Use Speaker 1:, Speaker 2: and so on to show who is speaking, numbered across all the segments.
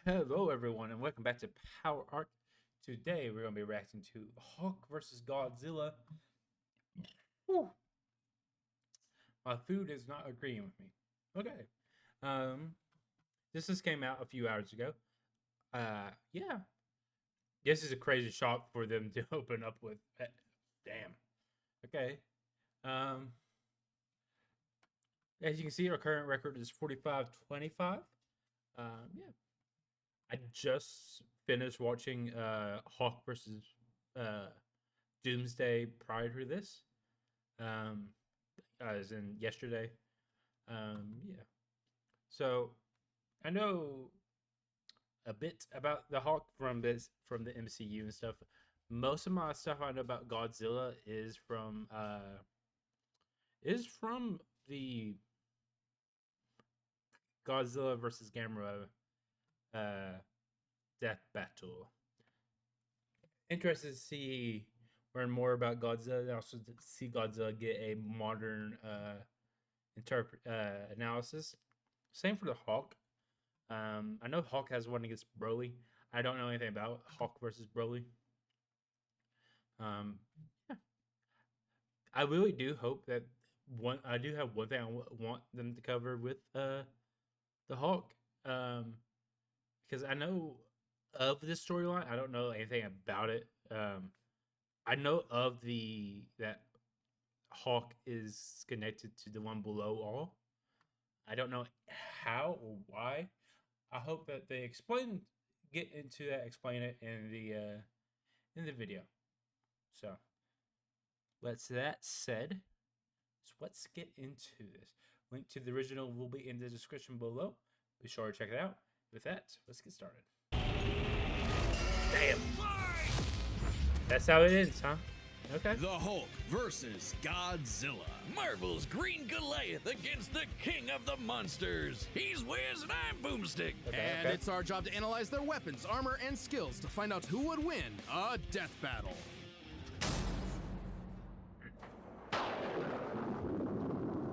Speaker 1: Hello, everyone, and welcome back to Power Arc. Today, we're going to be reacting to Hulk versus Godzilla. Whew. My food is not agreeing with me. Okay. Um, this just came out a few hours ago. Yeah. This is a crazy shot for them to open up with. Damn. Okay. Um, as you can see, our current record is 45-25. Yeah. I just finished watching Hawk versus uh, Doomsday prior to this, um, as in yesterday. Yeah, so I know a bit about the Hawk from the MCU and stuff. Most of my stuff I know about Godzilla is from the Godzilla versus Gamera uh, death battle. Interested to see learn more about Godzilla, and also to see Godzilla get a modern analysis. Same for the Hawk. I know Hawk has one against Broly. I don't know anything about Hawk versus Broly. Um, yeah, I really do hope that one. I do have one thing want them to cover with the Hawk, um, because I know of this storyline. I don't know anything about it. I know of the that Hawk is connected to the one below all. I don't know how or why. I hope that they get into that, explain it in the video. So, let's that said, so let's get into this. Link to the original will be in the description below. Be sure to check it out. With that, let's get started. Damn. That's how it ends, huh? Okay.
Speaker 2: The Hulk versus Godzilla.
Speaker 3: Marvel's Green Goliath against the king of the monsters. He's Wiz and I'm Boomstick.
Speaker 2: And it's our job to analyze their weapons, armor, and skills to find out who would win a death battle.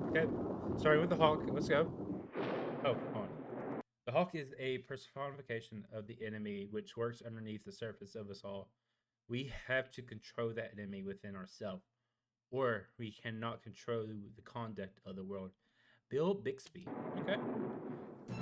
Speaker 1: Okay. Starting with the Hawk. Let's go. Oh, hold on. The Hawk is a personification of the enemy which works underneath the surface of us all. We have to control that enemy within ourselves, or we cannot control the conduct of the world. Bill Bixby. Okay.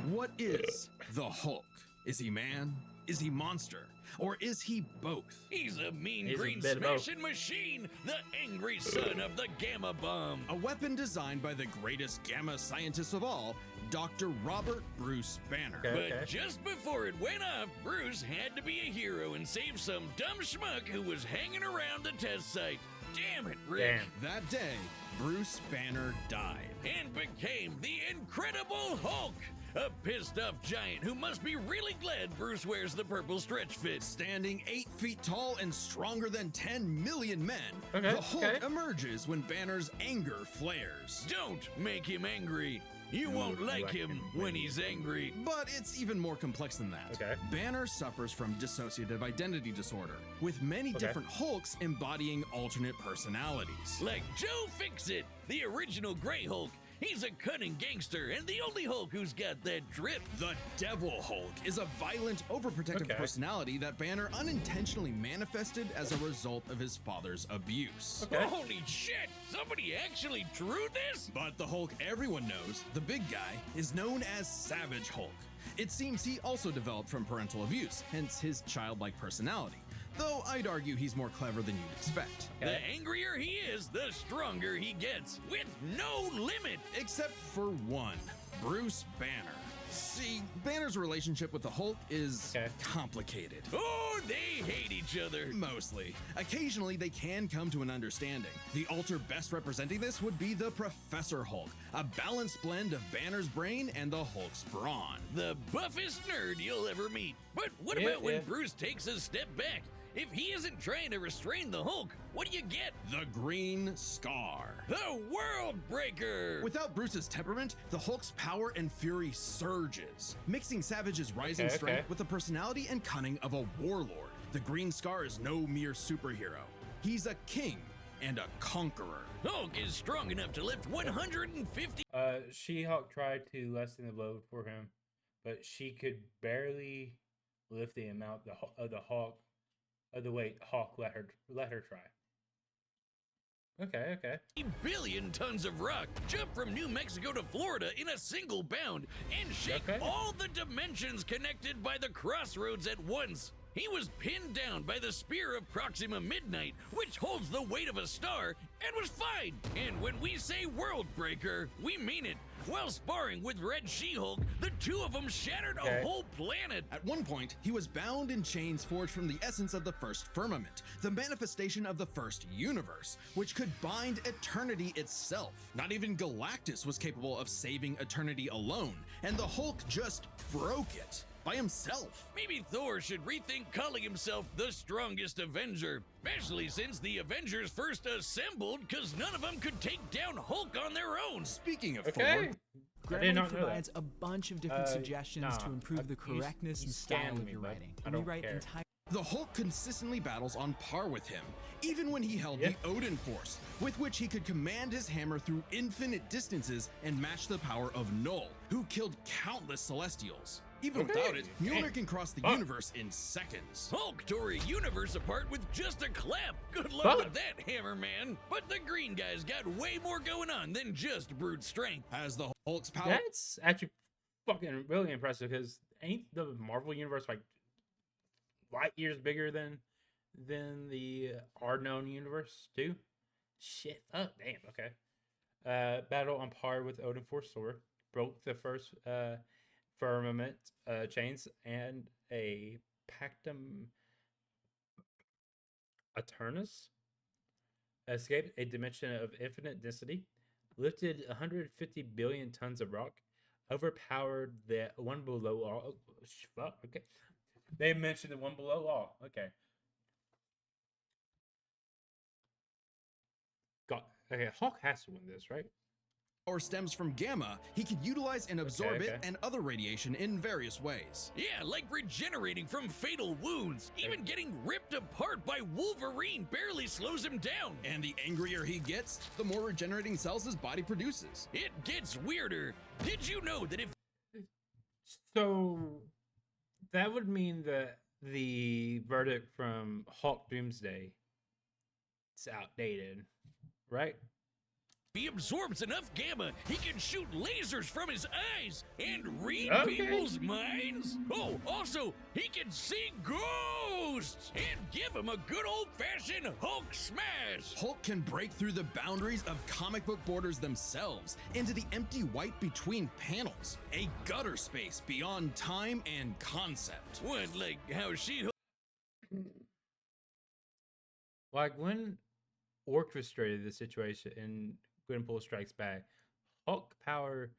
Speaker 2: What is the Hulk? Is he man? Is he monster? Or is he both?
Speaker 3: He's a mean
Speaker 1: He's a
Speaker 3: green
Speaker 1: bit of both.
Speaker 3: smashing machine, the angry son of the Gamma Bomb.
Speaker 2: A weapon designed by the greatest gamma scientist of all, Dr. Robert Bruce Banner.
Speaker 1: Okay.
Speaker 3: But just before it went off, Bruce had to be a hero and save some dumb schmuck who was hanging around the test site. Damn it, Rick.
Speaker 1: Damn.
Speaker 2: That day, Bruce Banner died.
Speaker 3: And became the Incredible Hulk. A pissed off giant who must be really glad Bruce wears the purple stretch fit.
Speaker 2: Standing 8 feet tall and stronger than 10 million men,
Speaker 1: Okay,
Speaker 2: the Hulk
Speaker 1: okay.
Speaker 2: emerges when Banner's anger flares.
Speaker 3: Don't make him angry. You won't like him when he's angry.
Speaker 2: But it's even more complex than that.
Speaker 1: Okay.
Speaker 2: Banner suffers from dissociative identity disorder, with many different Hulks embodying alternate personalities.
Speaker 3: Like Joe Fixit, the original Grey Hulk. He's a cunning gangster and the only Hulk who's got that drip.
Speaker 2: The Devil Hulk is a violent, overprotective personality that Banner unintentionally manifested as a result of his father's abuse.
Speaker 1: Okay.
Speaker 3: Holy shit! Somebody actually drew this?
Speaker 2: But the Hulk everyone knows, the big guy, is known as Savage Hulk. It seems he also developed from parental abuse, hence his childlike personality. Though I'd argue he's more clever than you'd expect.
Speaker 3: The angrier he is, the stronger he gets, with no limit.
Speaker 2: Except for one, Bruce Banner. See, Banner's relationship with the Hulk is complicated.
Speaker 3: Oh, they hate each other.
Speaker 2: Mostly. Occasionally, they can come to an understanding. The alter best representing this would be the Professor Hulk, a balanced blend of Banner's brain and the Hulk's brawn.
Speaker 3: The buffest nerd you'll ever meet. But what about when Bruce takes a step back? If he isn't trying to restrain the Hulk, what do you get?
Speaker 2: The Green Scar.
Speaker 3: The World Breaker!
Speaker 2: Without Bruce's temperament, the Hulk's power and fury surges, mixing Savage's rising strength with the personality and cunning of a warlord. The Green Scar is no mere superhero. He's a king and a conqueror.
Speaker 3: Hulk is strong enough to lift 150.
Speaker 1: She-Hulk tried to lessen the load for him, but she could barely lift the amount of the weight Hawk let her try. Okay.
Speaker 3: A billion tons of rock jump from New Mexico to Florida in a single bound and shake all the dimensions connected by the crossroads at once. He was pinned down by the spear of Proxima Midnight, which holds the weight of a star, and was fine. And when we say world breaker, we mean it. While sparring with Red She-Hulk, the two of them shattered a whole planet.
Speaker 2: At one point, he was bound in chains forged from the essence of the first firmament, the manifestation of the first universe, which could bind eternity itself. Not even Galactus was capable of saving eternity alone, and the Hulk just broke it. By himself.
Speaker 3: Maybe Thor should rethink calling himself the strongest Avenger, especially since the Avengers first assembled because none of them could take down Hulk on their own.
Speaker 2: Speaking of
Speaker 1: Thor,
Speaker 4: Grammarly provides a bunch of different suggestions to improve the correctness and style of your writing. We write entire.
Speaker 2: The Hulk consistently battles on par with him, even when he held the Odin Force, with which he could command his hammer through infinite distances and match the power of Null, who killed countless Celestials. Even without it, Mjolnir can cross the universe in seconds.
Speaker 3: Hulk tore a universe apart with just a clap. Good luck with that, Hammer Man. But the green guy's got way more going on than just brute strength.
Speaker 2: As the Hulk's power...
Speaker 1: That's actually fucking really impressive, because ain't the Marvel universe like light years bigger than the our-known universe too? Shit. Oh, damn. Okay. Battle on par with Odin Force Sword. Broke the first... firmament chains and a Pactum Eternus, escaped a dimension of infinite density, lifted 150 billion tons of rock, overpowered the one below law. Oh, fuck, okay. They mentioned the one below law. Okay. Okay, Hawk has to win this, right?
Speaker 2: Or stems from gamma, he could utilize and absorb it and other radiation in various ways.
Speaker 3: Yeah, like regenerating from fatal wounds. Even getting ripped apart by Wolverine barely slows him down.
Speaker 2: And the angrier he gets, the more regenerating cells his body produces.
Speaker 3: It gets weirder. Did you know that if...
Speaker 1: So, that would mean that the verdict from Hulk Doomsday is outdated, right?
Speaker 3: He absorbs enough gamma, he can shoot lasers from his eyes and read people's minds. Oh, also, he can see ghosts and give him a good old-fashioned Hulk smash.
Speaker 2: Hulk can break through the boundaries of comic book borders themselves into the empty white between panels, a gutter space beyond time and concept.
Speaker 3: What, like how She-Hulk...
Speaker 1: Like when orchestrated the situation in Gwenpool Strikes Back, Hulk power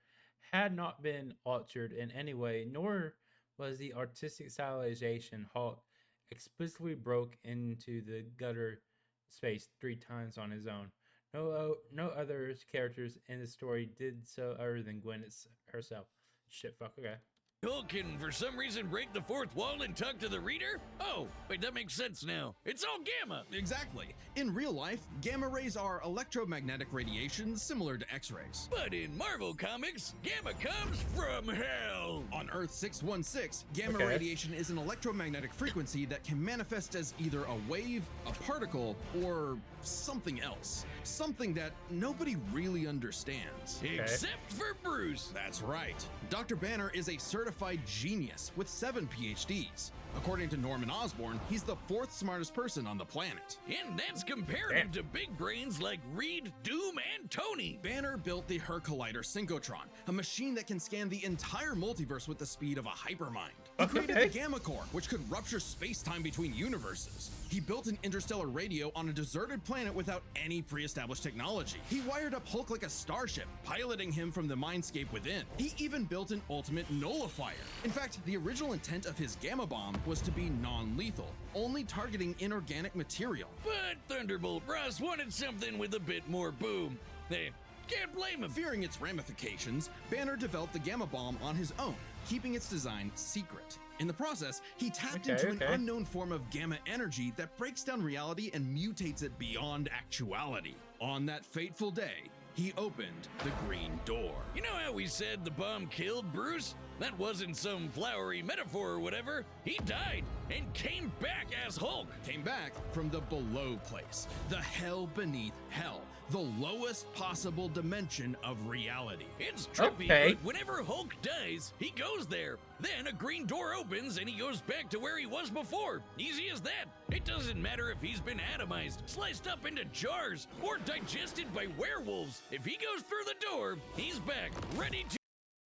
Speaker 1: had not been altered in any way, nor was the artistic stylization. Hulk explicitly broke into the gutter space 3 times on his own. No other characters in the story did so other than Gwen herself. Shit, fuck, okay.
Speaker 3: Hulk can, for some reason, break the fourth wall and talk to the reader? Oh, wait, that makes sense now. It's all gamma.
Speaker 2: Exactly. In real life, gamma rays are electromagnetic radiation similar to X-rays.
Speaker 3: But in Marvel Comics, gamma comes from hell.
Speaker 2: On Earth 616, gamma radiation is an electromagnetic frequency that can manifest as either a wave, a particle, or something else. Something that nobody really understands.
Speaker 3: Except for Bruce.
Speaker 2: That's right. Dr. Banner is a certified genius with 7 PhDs. According to Norman Osborn, he's the 4th smartest person on the planet.
Speaker 3: And that's comparative to big brains like Reed, Doom, and Tony.
Speaker 2: Banner built the Her Collider Synchrotron, a machine that can scan the entire multiverse with the speed of a hypermind. He created the Gamma Core, which could rupture space-time between universes. He built an interstellar radio on a deserted planet without any pre-established technology. He wired up Hulk like a starship, piloting him from the mindscape within. He even built an ultimate nullifier. In fact, the original intent of his Gamma Bomb was to be non-lethal, only targeting inorganic material.
Speaker 3: But Thunderbolt Ross wanted something with a bit more boom. They can't blame him.
Speaker 2: Fearing its ramifications, Banner developed the Gamma Bomb on his own, keeping its design secret. In the process, he tapped into an unknown form of gamma energy that breaks down reality and mutates it beyond actuality. On that fateful day, he opened the Green Door.
Speaker 3: You know how we said the bomb killed Bruce? That wasn't some flowery metaphor or whatever. He died and came back as Hulk.
Speaker 2: Came back from the below place, the hell beneath hell, the lowest possible dimension of reality.
Speaker 3: It's trippy, but whenever Hulk dies, he goes there. Then a green door opens and he goes back to where he was before. Easy as that. It doesn't matter if he's been atomized, sliced up into jars, or digested by werewolves. If he goes through the door, he's back, ready to...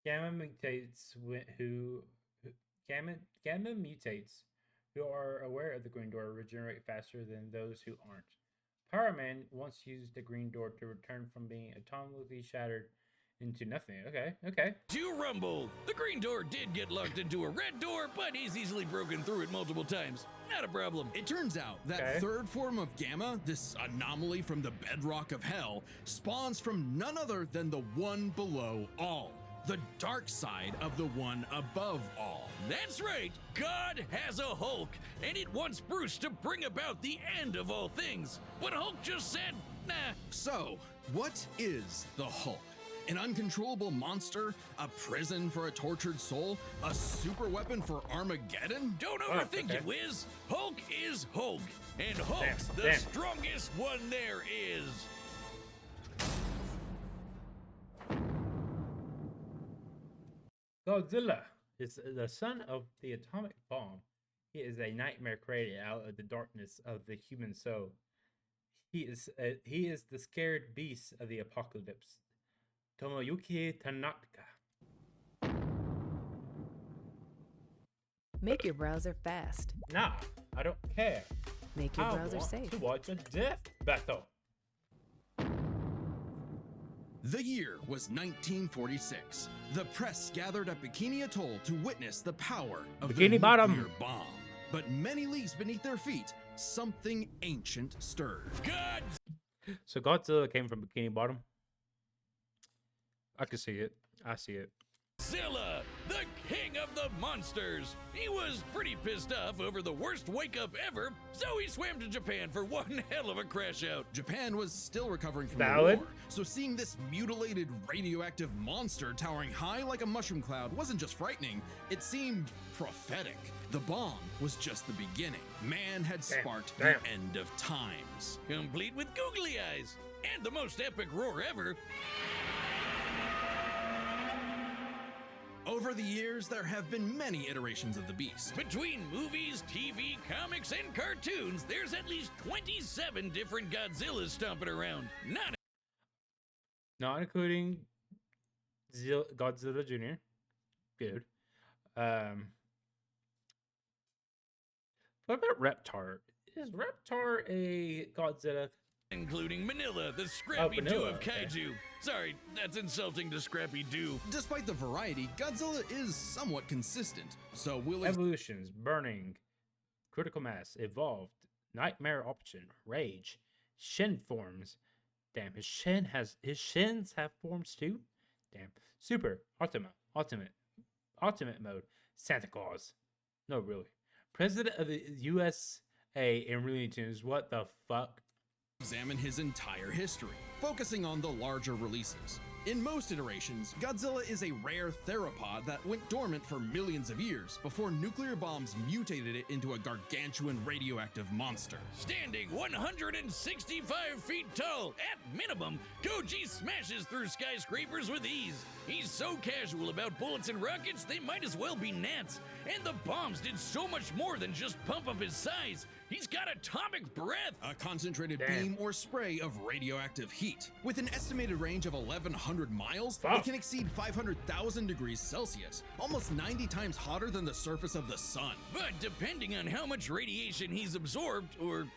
Speaker 1: Gamma mutates Gamma mutates who are aware of the green door regenerate faster than those who aren't. Power Man once used the green door to return from being atomically shattered into nothing. Okay.
Speaker 3: To Rumble. The green door did get locked into a red door, but he's easily broken through it multiple times. Not a problem.
Speaker 2: It turns out that third form of Gamma, this anomaly from the bedrock of hell, spawns from none other than the one below all. The dark side of the one above all.
Speaker 3: That's right, God has a Hulk, and it wants Bruce to bring about the end of all things. But Hulk just said, nah.
Speaker 2: So, what is the Hulk? An uncontrollable monster? A prison for a tortured soul? A super weapon for Armageddon?
Speaker 3: Don't overthink it, Wiz. Hulk is Hulk, and Hulk's the strongest one there is.
Speaker 1: Godzilla is the son of the atomic bomb. He is a nightmare created out of the darkness of the human soul. He is the scared beast of the apocalypse. Tomoyuki Tanaka.
Speaker 5: Make your browser fast.
Speaker 1: Nah, I don't care.
Speaker 5: Make your browser safe.
Speaker 1: I want to watch a death battle.
Speaker 2: The year was 1946. The press gathered at Bikini Atoll to witness the power of the nuclear bomb. But many leagues beneath their feet, something ancient stirred.
Speaker 1: So Godzilla came from Bikini Bottom. I can see it. I see it.
Speaker 3: Godzilla, the king of the monsters. He was pretty pissed off over the worst wake-up ever, so he swam to Japan for one hell of a crash out.
Speaker 2: Japan was still recovering from the war, so seeing this mutilated radioactive monster towering high like a mushroom cloud wasn't just frightening, it seemed prophetic. The bomb was just the beginning. Man had sparked the end of times.
Speaker 3: Complete with googly eyes, and the most epic roar ever.
Speaker 2: Over the years, there have been many iterations of the beast.
Speaker 3: Between movies, TV, comics, and cartoons, there's at least 27 different Godzillas stomping around.
Speaker 1: Not including Godzilla Jr. Good. What about Reptar? Is Reptar a Godzilla?
Speaker 3: Including Manila, the Scrappy Doo of Kaiju. Sorry, that's insulting to Scrappy Doo.
Speaker 2: Despite the variety, Godzilla is somewhat consistent, so we'll...
Speaker 1: Evolutions, burning, critical mass, evolved, nightmare option, rage, shin forms. Damn, his shins have forms too? Damn. Super, ultimate mode, Santa Claus. No, really. President of the USA in Looney Tunes, what the fuck?
Speaker 2: Examine his entire history, focusing on the larger releases. In most iterations, Godzilla is a rare theropod that went dormant for millions of years before nuclear bombs mutated it into a gargantuan radioactive monster.
Speaker 3: Standing 165 feet tall, at minimum, Koji smashes through skyscrapers with ease. He's so casual about bullets and rockets, they might as well be gnats. And the bombs did so much more than just pump up his size. He's got atomic breath!
Speaker 2: A concentrated beam or spray of radioactive heat. With an estimated range of 1,100 miles, it can exceed 500,000 degrees Celsius, almost 90 times hotter than the surface of the sun.
Speaker 3: But depending on how much radiation he's absorbed, or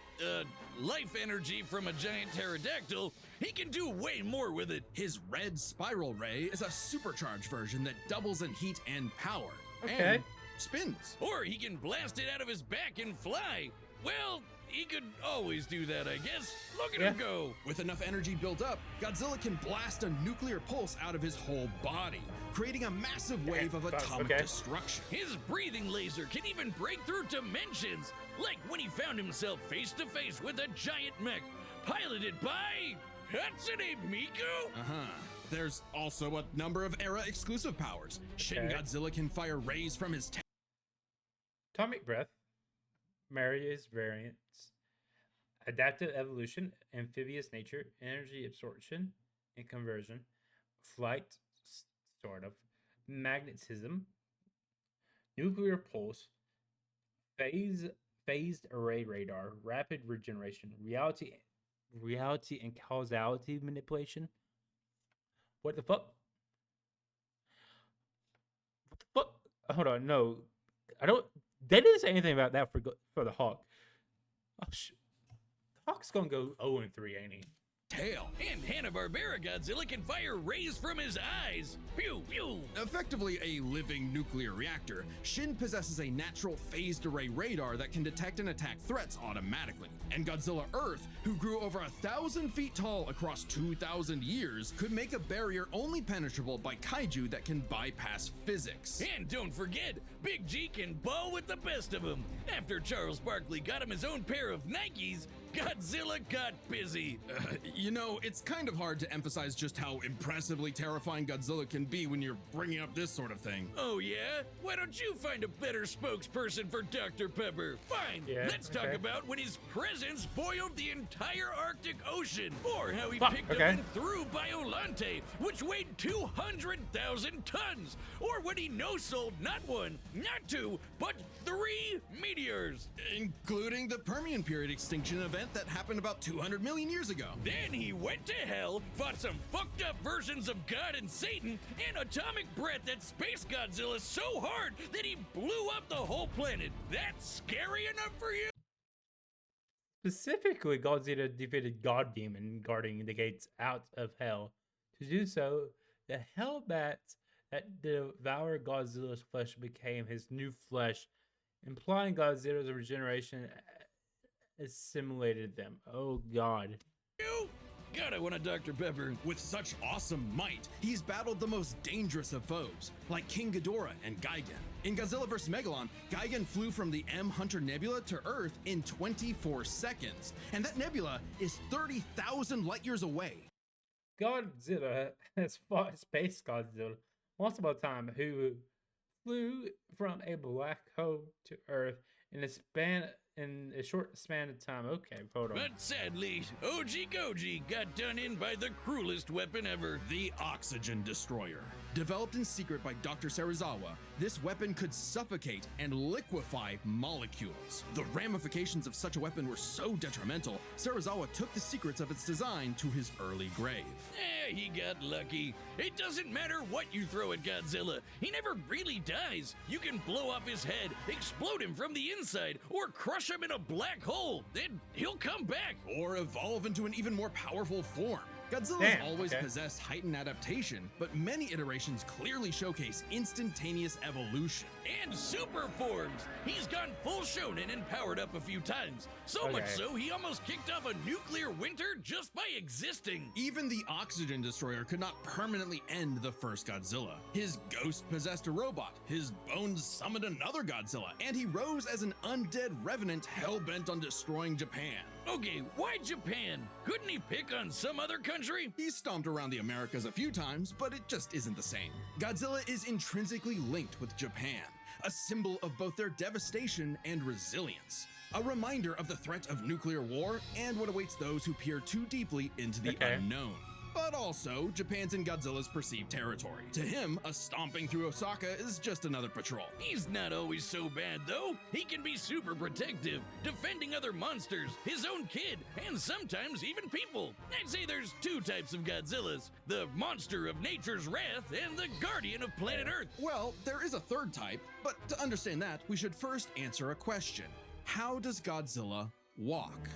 Speaker 3: life energy from a giant pterodactyl, he can do way more with it.
Speaker 2: His red spiral ray is a supercharged version that doubles in heat and power.
Speaker 1: Okay.
Speaker 2: And spins.
Speaker 3: Or he can blast it out of his back and fly. Well, he could always do that, I guess. Look at him go.
Speaker 2: With enough energy built up, Godzilla can blast a nuclear pulse out of his whole body, creating a massive wave of atomic destruction.
Speaker 3: His breathing laser can even break through dimensions, like when he found himself face to face with a giant mech, piloted by Hatsune Miku?
Speaker 2: There's also a number of era-exclusive powers. Shin Godzilla can fire rays from his
Speaker 1: atomic breath, Marius variants, adaptive evolution, amphibious nature, energy absorption and conversion, flight, sort of, magnetism, nuclear pulse, phased array radar, rapid regeneration, reality and causality manipulation. What the fuck? What the fuck? Hold on, no, I don't. They didn't say anything about that for the Hawk. Oh shit, the Hawk's gonna go 0-3, ain't he?
Speaker 3: Tail. And Hanna-Barbera Godzilla can fire rays from his eyes. Pew, pew.
Speaker 2: Effectively a living nuclear reactor, Shin possesses a natural phased array radar that can detect and attack threats automatically. And Godzilla Earth, who grew over 1,000 feet tall across 2,000 years, could make a barrier only penetrable by kaiju that can bypass physics.
Speaker 3: And don't forget, Big G can ball with the best of them. After Charles Barkley got him his own pair of Nikes, Godzilla got busy.
Speaker 2: You know, it's kind of hard to emphasize just how impressively terrifying Godzilla can be when you're bringing up this sort of thing.
Speaker 3: Oh yeah? Why don't you find a better spokesperson for Dr. Pepper? Fine, let's talk about when his presence boiled the entire Arctic Ocean, or how he picked up and threw Biolante, which weighed 200,000 tons, or when he no-sold not one, not two, but 3 meteors.
Speaker 2: Including the Permian period extinction event that happened about 200 million years ago.
Speaker 3: Then he went to hell, fought some fucked up versions of God and Satan, and atomic breath at Space Godzilla so hard that he blew up the whole planet. That's scary enough for you?
Speaker 1: Specifically, Godzilla defeated God Demon guarding the gates out of hell. To do so, the hell bats that devoured Godzilla's flesh became his new flesh, implying Godzilla's regeneration assimilated them. Oh god.
Speaker 3: You gotta want a Dr. Pepper.
Speaker 2: With such awesome might, he's battled the most dangerous of foes, like King Ghidorah and Gigan. In Godzilla vs. Megalon, Gigan flew from the M Hunter Nebula to Earth in 24 seconds, and that nebula is 30,000 light years away.
Speaker 1: Godzilla has fought Space Godzilla once upon a time, who flew from a black hole to Earth in a short span of time. Okay, hold on.
Speaker 3: But sadly, OG Goji got done in by the cruelest weapon ever.
Speaker 2: The Oxygen Destroyer. Developed in secret by Dr. Serizawa, this weapon could suffocate and liquefy molecules. The ramifications of such a weapon were so detrimental, Serizawa took the secrets of its design to his early grave.
Speaker 3: He got lucky. It doesn't matter what you throw at Godzilla. He never really dies. You can blow off his head, explode him from the inside, or crush him in a black hole. Then he'll come back.
Speaker 2: Or evolve into an even more powerful form. Godzilla's always possessed heightened adaptation, but many iterations clearly showcase instantaneous evolution.
Speaker 3: And super forms! He's gone full shonen and powered up a few times. So much so, he almost kicked off a nuclear winter just by existing.
Speaker 2: Even the Oxygen Destroyer could not permanently end the first Godzilla. His ghost possessed a robot, his bones summoned another Godzilla, and he rose as an undead revenant hell-bent on destroying Japan.
Speaker 3: Okay, why Japan? Couldn't he pick on some other country?
Speaker 2: He stomped around the Americas a few times, but it just isn't the same. Godzilla is intrinsically linked with Japan, a symbol of both their devastation and resilience. A reminder of the threat of nuclear war and what awaits those who peer too deeply into the unknown. But also Japan's in Godzilla's perceived territory. To him, a stomping through Osaka is just another patrol.
Speaker 3: He's not always so bad though. He can be super protective, defending other monsters, his own kid, and sometimes even people. I'd say there's 2 types of Godzillas: the monster of nature's wrath and the guardian of planet Earth.
Speaker 2: Well, there is a 3rd type, but to understand that, we should first answer a question. How does Godzilla walk?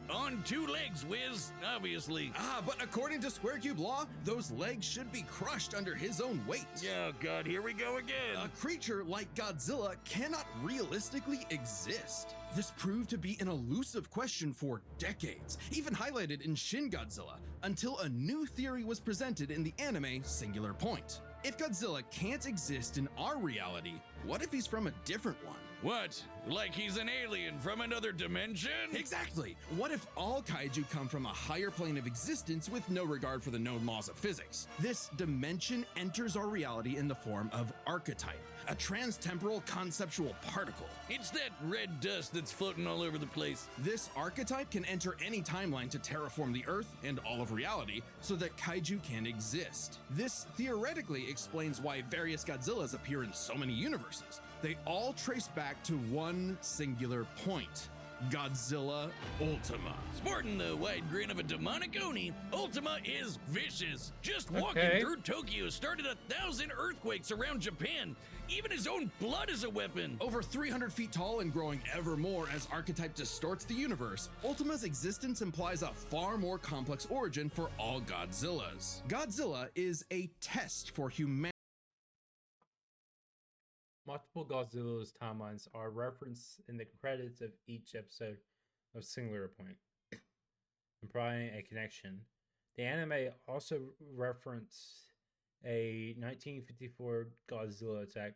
Speaker 3: On 2 legs, Wiz, obviously.
Speaker 2: But according to Square Cube law, those legs should be crushed under his own weight.
Speaker 3: Oh god, here we go again.
Speaker 2: A creature like Godzilla cannot realistically exist. This proved to be an elusive question for decades, even highlighted in Shin Godzilla, until a new theory was presented in the anime Singular Point. If Godzilla can't exist in our reality, what if he's from a different one?
Speaker 3: What? Like he's an alien from another dimension?
Speaker 2: Exactly! What if all kaiju come from a higher plane of existence with no regard for the known laws of physics? This dimension enters our reality in the form of archetype, a transtemporal conceptual particle.
Speaker 3: It's that red dust that's floating all over the place.
Speaker 2: This archetype can enter any timeline to terraform the Earth and all of reality so that kaiju can exist. This theoretically explains why various Godzillas appear in so many universes. They all trace back to one singular point: Godzilla Ultima.
Speaker 3: Sporting the wide grin of a demonic Oni, Ultima is vicious. Just walking through Tokyo started 1,000 earthquakes around Japan. Even his own blood is a weapon.
Speaker 2: Over 300 feet tall and growing ever more as archetype distorts the universe, Ultima's existence implies a far more complex origin for all Godzillas. Godzilla is a test for humanity.
Speaker 1: Multiple Godzilla's timelines are referenced in the credits of each episode of Singular Point, implying a connection. The anime also referenced a 1954 Godzilla attack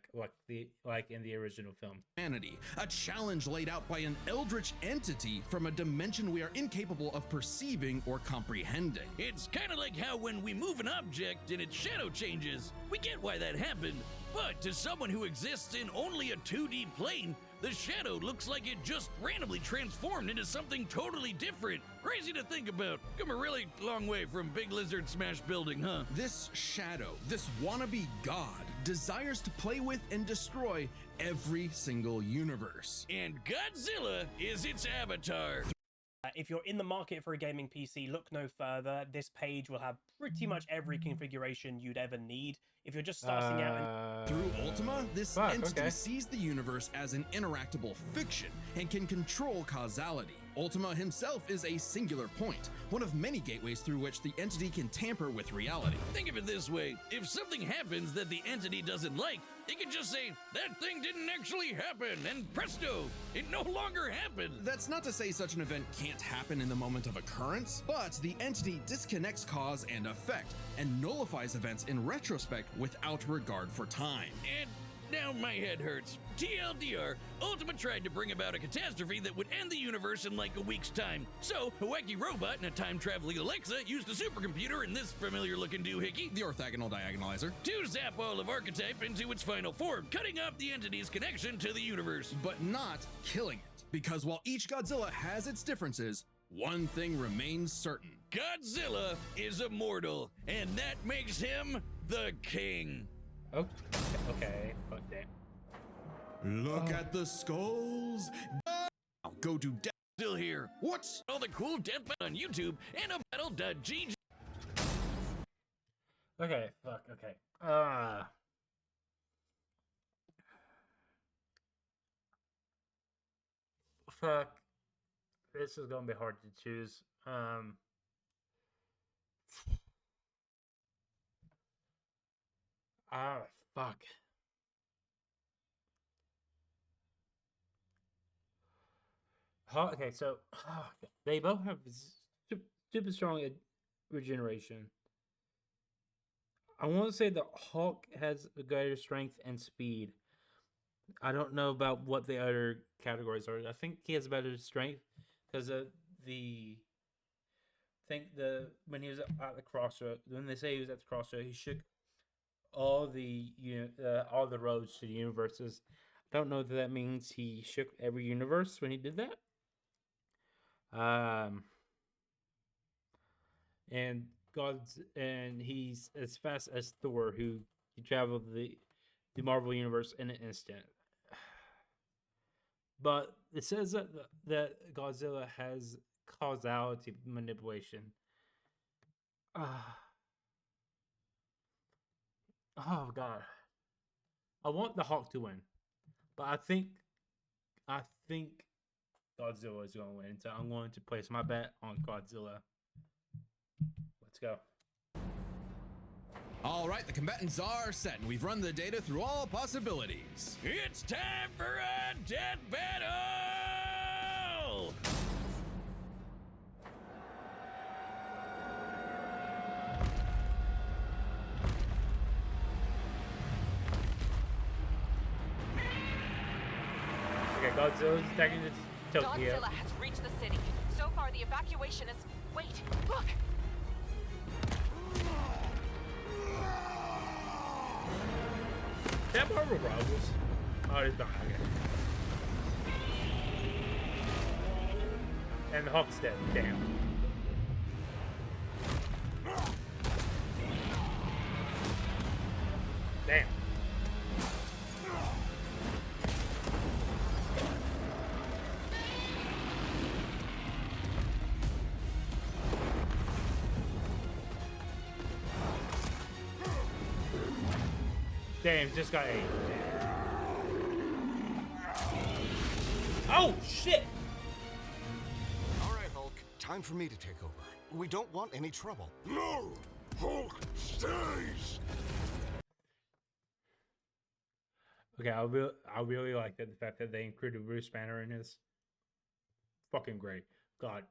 Speaker 1: like in the original film.
Speaker 2: Humanity, a challenge laid out by an eldritch entity from a dimension we are incapable of perceiving or comprehending.
Speaker 3: It's kind of like how when we move an object and its shadow changes, we get why that happened. But to someone who exists in only a 2D plane, the shadow looks like it just randomly transformed into something totally different. Crazy to think about. Come a really long way from Big Lizard Smash Building, huh?
Speaker 2: This shadow, this wannabe god, desires to play with and destroy every single universe.
Speaker 3: And Godzilla is its avatar.
Speaker 6: If you're in the market for a gaming PC, look no further. This page will have pretty much every configuration you'd ever need. If you're just starting out...
Speaker 2: Through Ultima, this entity sees the universe as an interactable fiction and can control causality. Ultima himself is a singular point, one of many gateways through which the entity can tamper with reality.
Speaker 3: Think of it this way. If something happens that the entity doesn't like, it can just say, that thing didn't actually happen, and presto, it no longer happened.
Speaker 2: That's not to say such an event can't happen in the moment of occurrence, but the entity disconnects cause and effect and nullifies events in retrospect without regard for time.
Speaker 3: And now my head hurts. TLDR, Ultima tried to bring about a catastrophe that would end the universe in like a week's time. So, a wacky robot and a time-traveling Alexa used a supercomputer and this familiar-looking doohickey,
Speaker 2: the orthogonal diagonalizer,
Speaker 3: to zap all of Archetype into its final form, cutting off the entity's connection to the universe.
Speaker 2: But not killing it, because while each Godzilla has its differences, one thing remains certain.
Speaker 3: Godzilla is immortal, and that makes him the king.
Speaker 1: Okay. Fuck that.
Speaker 2: Look at the skulls. I'll go to death.
Speaker 3: Still here.
Speaker 2: What?
Speaker 3: All the cool death on YouTube and a battle.gg.
Speaker 1: Okay, fuck, okay. Fuck. This is gonna be hard to choose. Fuck. Okay, so they both have super strong regeneration. I want to say the Hulk has a greater strength and speed. I don't know about what the other categories are. I think he has better strength because of when he was at the crossroad. When they say he was at the crossroad, he shook all the roads to the universes. I don't know if that means he shook every universe when he did that. And he's as fast as Thor, who traveled the Marvel universe in an instant. But it says that Godzilla has causality manipulation. Oh god, I want the Hulk to win, but I think Godzilla is going to win. So I'm going to place my bet on Godzilla. Let's go.
Speaker 2: All right, the combatants are set, and we've run the data through all possibilities.
Speaker 3: It's time for a death battle!
Speaker 1: Godzilla's attacking Tokyo.
Speaker 7: Godzilla has reached the city. So far, the evacuation is... Wait, look!
Speaker 1: Is that Marvel Rivals? Oh, it's not. Okay. And the Hulk's dead. Damn. Damn. Damn, just got 8. Oh, shit!
Speaker 8: All right, Hulk. Time for me to take over. We don't want any trouble.
Speaker 9: No! Hulk stays!
Speaker 1: Okay, I really like that, the fact that they included Bruce Banner in his. Fucking great. God.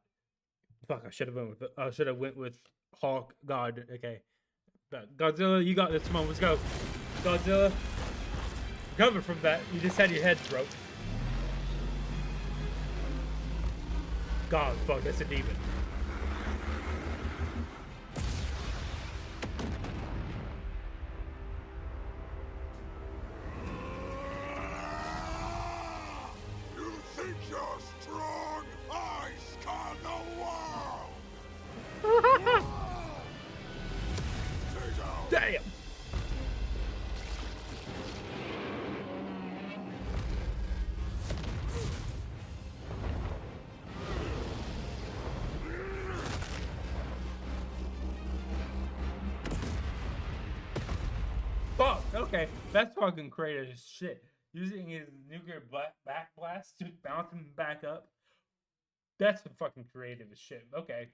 Speaker 1: Fuck, I should have went with Hulk. God, okay. But Godzilla, you got this. Come on, let's go. Godzilla. Recover from that. You just had your head broke. God, fuck, that's a demon.
Speaker 9: You think you're strong? I scan the world!
Speaker 1: Damn! Fuck, okay. That's fucking crazy as shit. Using his nuclear back blast to bounce him back up. That's fucking creative as shit. Okay.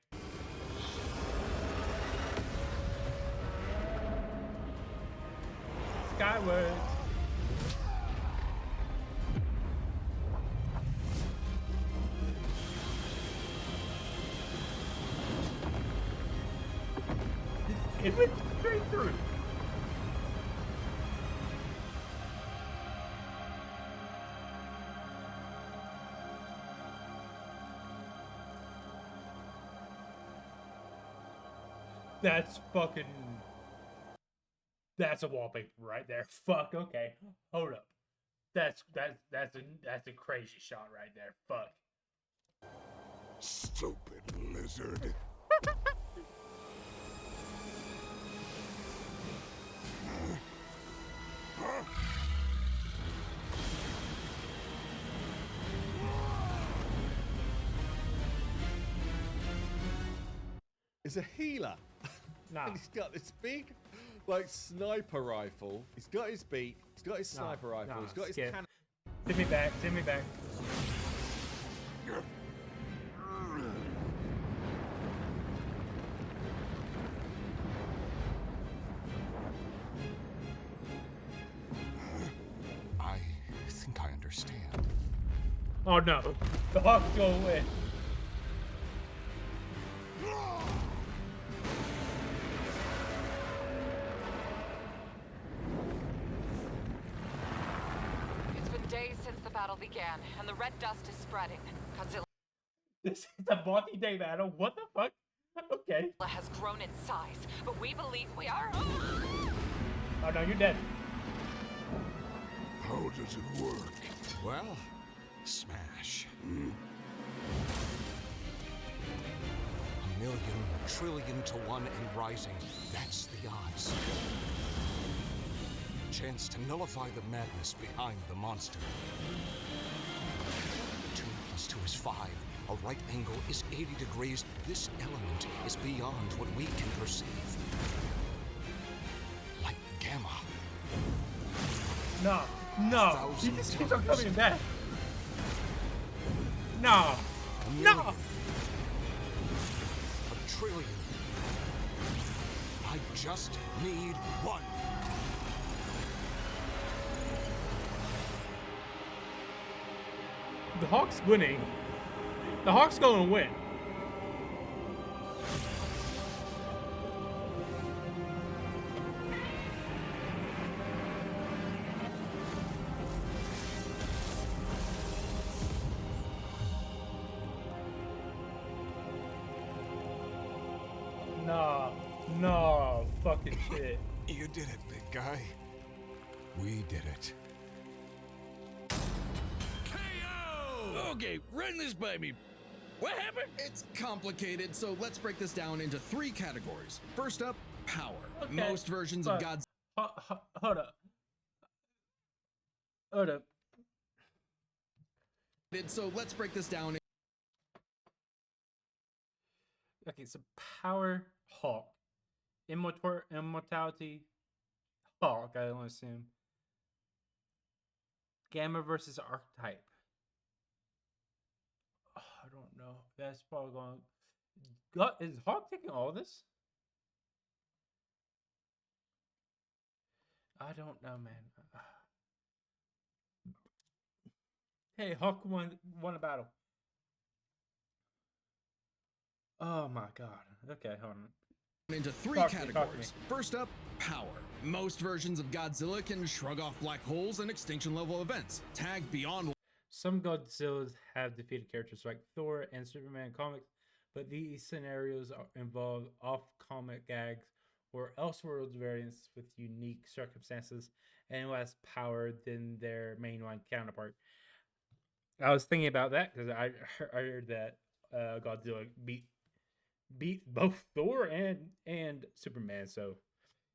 Speaker 1: Skyward. It went straight through. That's fucking... That's a wallpaper right there. Fuck, okay. Hold up. That's a crazy shot right there. Fuck.
Speaker 9: Stupid lizard.
Speaker 10: Is a healer.
Speaker 1: Nah.
Speaker 10: And he's got this big, like, sniper rifle. He's got his beak. He's got his sniper rifle. He's got his cannon.
Speaker 1: Send me back. Send me back.
Speaker 8: I think I understand.
Speaker 1: Oh no. The Hawk's going away.
Speaker 7: Days since the battle began, and the red dust is spreading. Godzilla
Speaker 1: This is a multi-day battle. What the fuck? Okay.
Speaker 7: has grown in size, but we believe we are...
Speaker 1: Oh no, you're dead.
Speaker 9: How does it work?
Speaker 8: Well, smash. A million, trillion to one and rising. That's the odds. Chance to nullify the madness behind the monster. 2 + 2 is 5. A right angle is 80 degrees. This element is beyond what we can perceive. Like gamma.
Speaker 1: No. No. He just keeps on coming back. No. No.
Speaker 8: A trillion. I just need one.
Speaker 1: The Hawk's winning. The Hawk's going to win. fucking shit.
Speaker 8: You did it, big guy. We did it.
Speaker 3: KO! Okay, run this by me. What happened?
Speaker 2: It's complicated, so let's break this down into 3 categories. First up, power.
Speaker 1: Okay,
Speaker 2: Most versions of Godzilla.
Speaker 1: Hold up. Hold up.
Speaker 2: So let's break this down.
Speaker 1: Okay, so power, Hulk. Immortality, Hulk, I don't assume. Gamma versus Archetype. Oh, I don't know. That's probably going. Is Hulk taking all this? I don't know, man. Hey, Hulk won a battle. Oh my god. Okay, hold on.
Speaker 2: Into 3 categories. First up, power. Most versions of Godzilla can shrug off black holes and extinction level events. Tag beyond.
Speaker 1: Some Godzillas have defeated characters like Thor and Superman in comics, but these scenarios involve off-comic gags or elseworlds variants with unique circumstances and less power than their mainline counterpart. I was thinking about that because I heard that Godzilla beat both Thor and Superman. So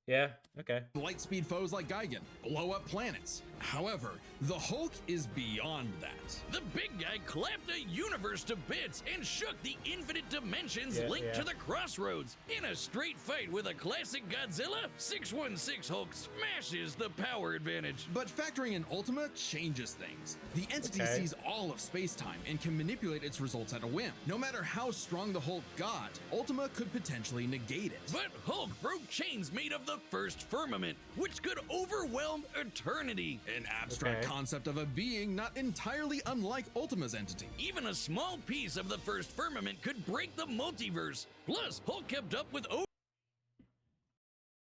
Speaker 1: yeah, okay.
Speaker 2: Lightspeed foes like Gigan blow up planets. However, the Hulk is beyond that.
Speaker 3: The big guy clapped a universe to bits and shook the infinite dimensions linked to the crossroads. In a straight fight with a classic Godzilla, 616 Hulk smashes the power advantage.
Speaker 2: But factoring in Ultima changes things. The entity sees all of space-time and can manipulate its results at a whim. No matter how strong the Hulk got, Ultima could potentially negate it.
Speaker 3: But Hulk broke chains made of the first firmament, which could overwhelm eternity.
Speaker 2: An abstract concept of a being not entirely unlike Ultima's entity.
Speaker 3: Even a small piece of the first firmament could break the multiverse. Plus, Hulk kept up with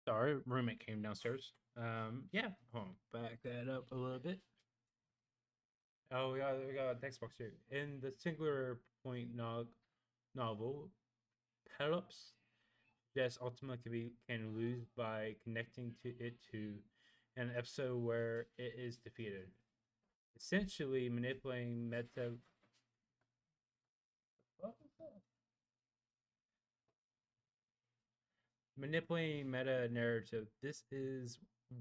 Speaker 1: Sorry, roommate came downstairs. Yeah, hold on, back that up a little bit. Oh, we got a text box here. In the Singular Point novel, Pelops suggests Ultima can lose by connecting to an episode where it is defeated, essentially manipulating meta. What is that? Manipulating meta narrative. This is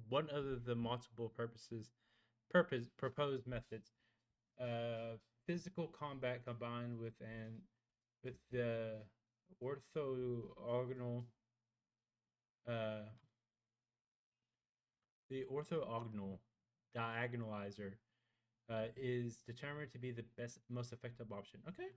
Speaker 1: one of the multiple proposed methods. Physical combat combined with the orthogonal diagonalizer is determined to be the most effective option. Okay.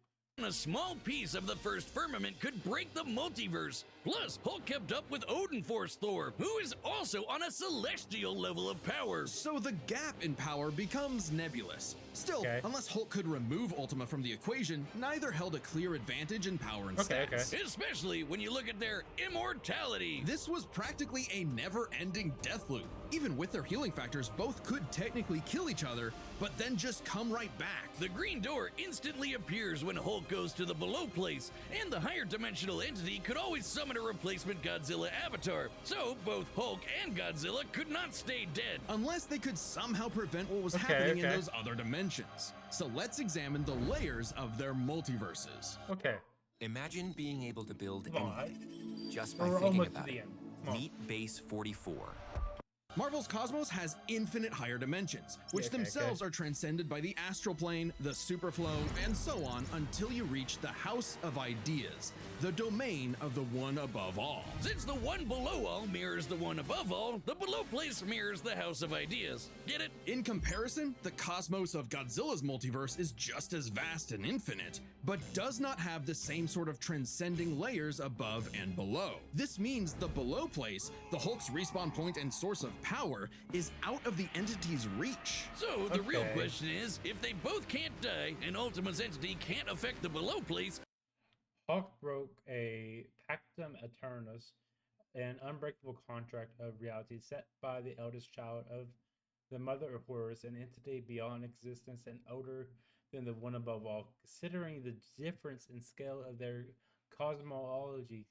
Speaker 3: A small piece of the first firmament could break the multiverse. Plus, Hulk kept up with Odin Force Thor, who is also on a celestial level of power.
Speaker 2: So the gap in power becomes nebulous. Still, unless Hulk could remove Ultima from the equation, neither held a clear advantage in power and stats.
Speaker 3: Especially when you look at their immortality.
Speaker 2: This was practically a never-ending death loop. Even with their healing factors, both could technically kill each other, but then just come right back.
Speaker 3: The green door instantly appears when Hulk goes to the below place, and the higher dimensional entity could always summon a replacement Godzilla avatar. So both Hulk and Godzilla could not stay dead.
Speaker 2: Unless they could somehow prevent what was happening in those other dimensions. So let's examine the layers of their multiverses.
Speaker 1: Okay.
Speaker 11: Imagine being able to build anything just by thinking about it. Meet Base 44.
Speaker 2: Marvel's cosmos has infinite higher dimensions, which themselves are transcended by the astral plane, the superflow, and so on until you reach the House of Ideas, the domain of the one above all.
Speaker 3: Since the one below all mirrors the one above all, the below place mirrors the House of Ideas. Get it?
Speaker 2: In comparison, the cosmos of Godzilla's multiverse is just as vast and infinite, but does not have the same sort of transcending layers above and below. This means the below place, the Hulk's respawn point and source of power, is out of the entity's reach.
Speaker 3: So the real question is, if they both can't die and Ultima's entity can't affect the below place,
Speaker 1: Hulk broke a pactum aeternus, an unbreakable contract of reality set by the eldest child of the mother of horrors, an entity beyond existence and older than the one above all. Considering the difference in scale of their cosmology,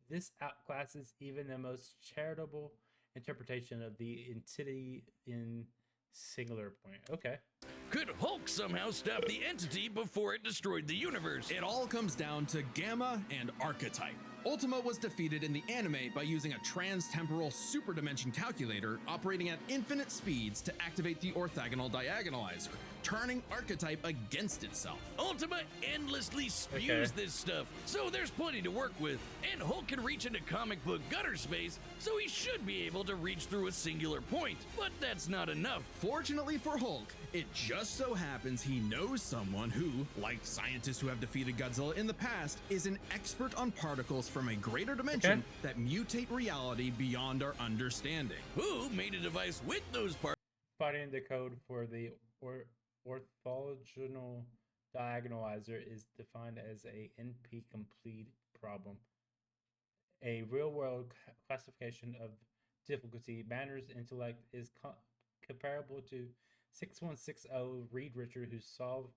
Speaker 1: this outclasses even the most charitable interpretation of the entity in Singular Point. Okay.
Speaker 3: Could Hulk somehow stop the entity before it destroyed the universe?
Speaker 2: It all comes down to Gamma and Archetype. Ultima was defeated in the anime by using a trans-temporal superdimension calculator operating at infinite speeds to activate the orthogonal diagonalizer, turning Archetype against itself.
Speaker 3: Ultima endlessly spews this stuff, so there's plenty to work with. And Hulk can reach into comic book gutter space, so he should be able to reach through a singular point. But that's not enough.
Speaker 2: Fortunately for Hulk, it just so happens he knows someone who, like scientists who have defeated Godzilla in the past, is an expert on particles from a greater dimension that mutate reality beyond our understanding.
Speaker 3: Who made a device with those particles?
Speaker 1: Finding the code for the orthogonal diagonalizer is defined as a NP-complete problem. A real-world classification of difficulty. Banner's intellect is comparable to 6160 Reed Richard, who solved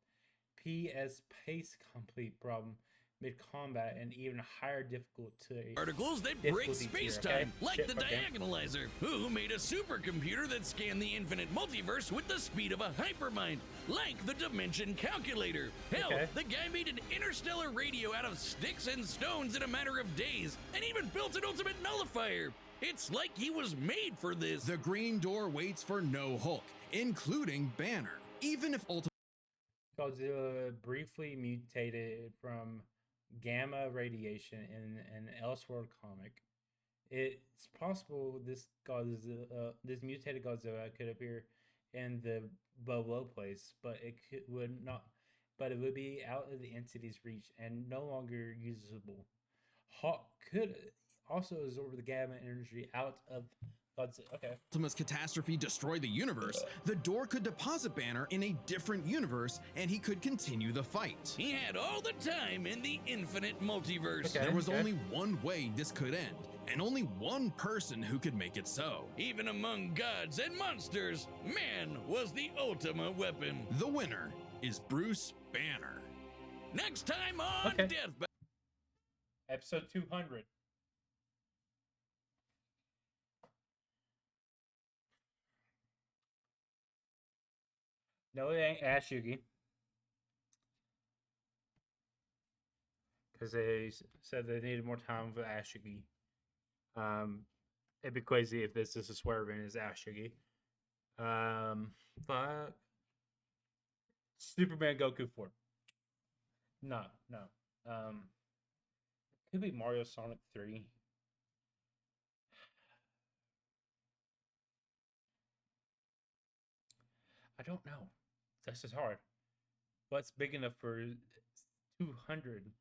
Speaker 1: PS Pace complete problem mid-combat and even higher difficulty.
Speaker 3: Particles that break space-time, like the diagonalizer. Who made a supercomputer that scanned the infinite multiverse with the speed of a hypermind, like the dimension calculator. Hell, the guy made an interstellar radio out of sticks and stones in a matter of days, and even built an ultimate nullifier. It's like he was made for this.
Speaker 2: The Green Door waits for no Hulk, including Banner. Even if Ultima
Speaker 1: Godzilla briefly mutated from gamma radiation in an Elseworld comic, it's possible this mutated Godzilla could appear in the below place, but it would not. But it would be out of the entity's reach and no longer usable. Hawk could also absorb the gamma energy out of Godzilla.
Speaker 2: Ultima's catastrophe destroyed the universe. The Door could deposit Banner in a different universe, and he could continue the fight.
Speaker 3: He had all the time in the infinite multiverse.
Speaker 2: There was only one way this could end, and only one person who could make it so.
Speaker 3: Even among gods and monsters, man was the Ultima weapon.
Speaker 2: The winner is Bruce Banner.
Speaker 3: Next time on Death Battle.
Speaker 1: Episode 200. No, it ain't Ash Yugi. Because they said they needed more time for Ash Yugi. It'd be crazy if this is a swerving as Ash Yugi. But Superman Goku 4. No. Could be Mario Sonic 3. I don't know. This is hard. What's big enough for 200?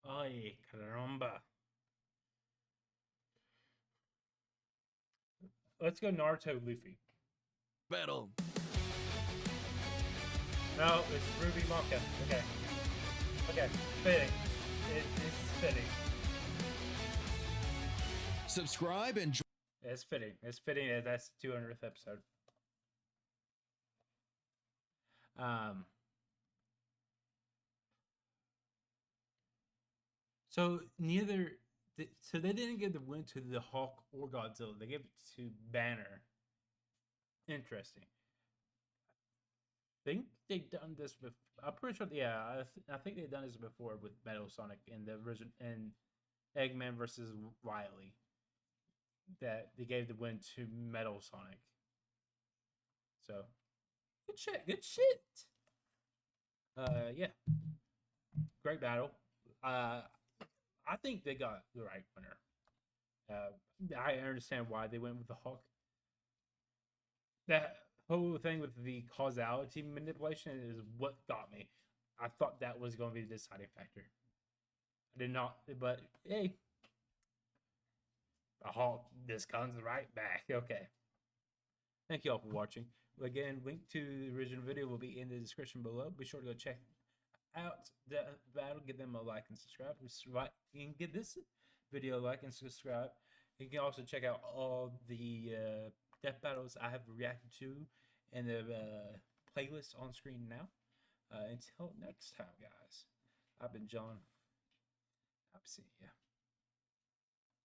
Speaker 1: Ay, caramba. Let's go Naruto Luffy.
Speaker 3: Battle.
Speaker 1: No, it's Ruby Monka. Okay. Fitting. It's fitting.
Speaker 2: Subscribe and join.
Speaker 1: It's fitting. It's fitting that that's the 200th episode. So so they didn't give the win to the Hulk or Godzilla. They gave it to Banner. Interesting. I think they've done this before. I'm pretty sure. Yeah, I think they've done this before with Metal Sonic in the original and Eggman versus Wily. That they gave the win to Metal Sonic. So good shit. Yeah, great battle. I think they got the right winner. I understand why they went with the Hulk. That whole thing with the causality manipulation is what got me. I thought that was going to be the deciding factor. I did not, but hey. The Hulk, this comes right back. Okay. Thank you all for watching. Again, link to the original video will be in the description below. Be sure to go check out the battle. Give them a like and subscribe. You can give this video a like and subscribe. You can also check out all the death battles I have reacted to in the playlist on screen now.
Speaker 12: Until next time, guys. I've been John. I'll see you.